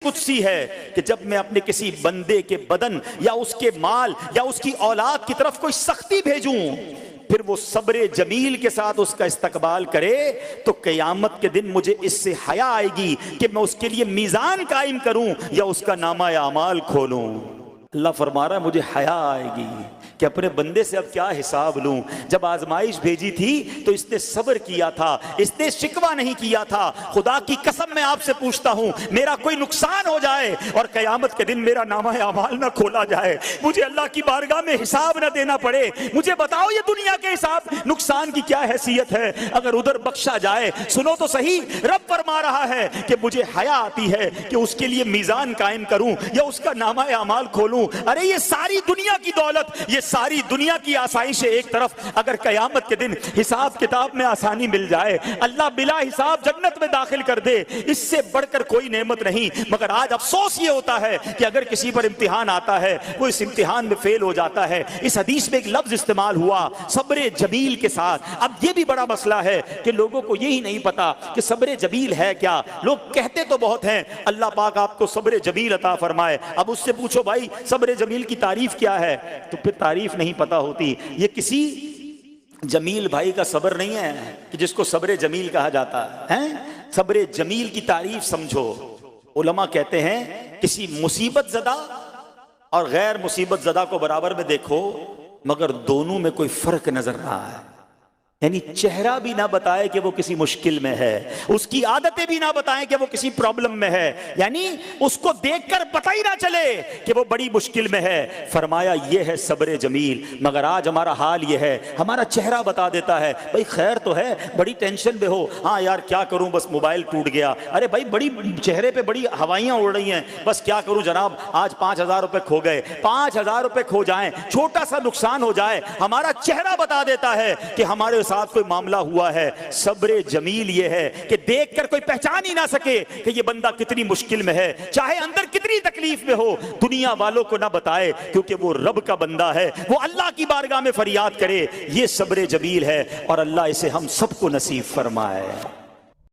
قدسی ہے کہ جب میں اپنے کسی بندے کے بدن یا اس کے مال یا اس کی اولاد کی طرف کوئی سختی بھیجوں، پھر وہ صبر جمیل کے ساتھ اس کا استقبال کرے، تو قیامت کے دن مجھے اس سے حیا آئے گی کہ میں اس کے لیے میزان قائم کروں یا اس کا نامہ اعمال کھولوں۔ اللہ فرما رہا ہے مجھے حیا آئے گی کہ اپنے بندے سے اب کیا حساب لوں۔ جب آزمائش بھیجی تھی تو اس نے صبر کیا تھا، اس نے شکوہ نہیں کیا تھا۔ خدا کی قسم میں آپ سے پوچھتا ہوں، میرا کوئی نقصان ہو جائے اور قیامت کے دن میرا نامہ اعمال نہ کھولا جائے، مجھے اللہ کی بارگاہ میں حساب نہ دینا پڑے، مجھے بتاؤ یہ دنیا کے حساب نقصان کی کیا حیثیت ہے اگر ادھر بخشا جائے۔ سنو تو صحیح، رب فرما رہا ہے کہ مجھے حیا آتی ہے کہ اس کے لیے میزان قائم کروں یا اس کا نامہ اعمال کھولوں۔ ارے یہ ساری دنیا کی دولت، یہ ساری دنیا کی آسائشیں ایک طرف، اگر قیامت کے دن حساب کتاب میں آسانی مل جائے، اللہ بلا حساب جنت میں داخل کر دے، اس سے بڑھ کر کوئی نعمت نہیں۔ مگر آج افسوس یہ ہوتا ہے کہ اگر کسی پر امتحان آتا ہے، وہ اس امتحان میں فیل ہو جاتا ہے۔ اس حدیث میں ایک لفظ استعمال ہوا صبر جمیل کے ساتھ۔ اب یہ بھی بڑا مسئلہ ہے کہ لوگوں کو یہی نہیں پتا کہ صبر جمیل ہے کیا۔ لوگ کہتے تو بہت ہیں اللہ پاک آپ کو صبر جمیل عطا فرمائے، اب اس سے پوچھو بھائی صبر جمیل کی تعریف کیا ہے، تو پھر تعریف نہیں پتا ہوتی۔ یہ کسی جمیل بھائی کا صبر نہیں ہے کہ جس کو صبر جمیل کہا جاتا ہے۔ صبر جمیل کی تعریف سمجھو۔ علماء کہتے ہیں کسی مصیبت زدہ اور غیر مصیبت زدہ کو برابر میں دیکھو، مگر دونوں میں کوئی فرق نظر رہا ہے۔ یعنی چہرہ بھی نہ بتائے کہ وہ کسی مشکل میں ہے، اس کی عادتیں بھی نہ بتائیں کہ وہ کسی پرابلم میں ہے، یعنی اس کو دیکھ کر پتہ ہی نہ چلے کہ وہ بڑی مشکل میں ہے۔ فرمایا یہ ہے صبر جمیل۔ مگر آج ہمارا حال یہ ہے، ہمارا چہرہ بتا دیتا ہے بھائی خیر تو ہے، بڑی ٹینشن میں ہو، ہاں یار کیا کروں بس موبائل ٹوٹ گیا، ارے بھائی بڑی چہرے پہ بڑی ہوائیاں اڑ رہی ہیں، بس کیا کروں جناب آج 5,000 روپے کھو گئے۔ 5,000 روپے کھو جائیں، چھوٹا سا نقصان ہو جائے، ہمارا چہرہ بتا دیتا ہے کہ ہمارے ساتھ کوئی معاملہ ہوا ہے۔ صبر جمیل یہ ہے کہ دیکھ کر کوئی پہچان ہی نہ سکے کہ یہ بندہ کتنی مشکل میں ہے، چاہے اندر کتنی تکلیف میں ہو، دنیا والوں کو نہ بتائے کیونکہ وہ رب کا بندہ ہے، وہ اللہ کی بارگاہ میں فریاد کرے۔ یہ صبر جمیل ہے اور اللہ اسے ہم سب کو نصیب فرمائے۔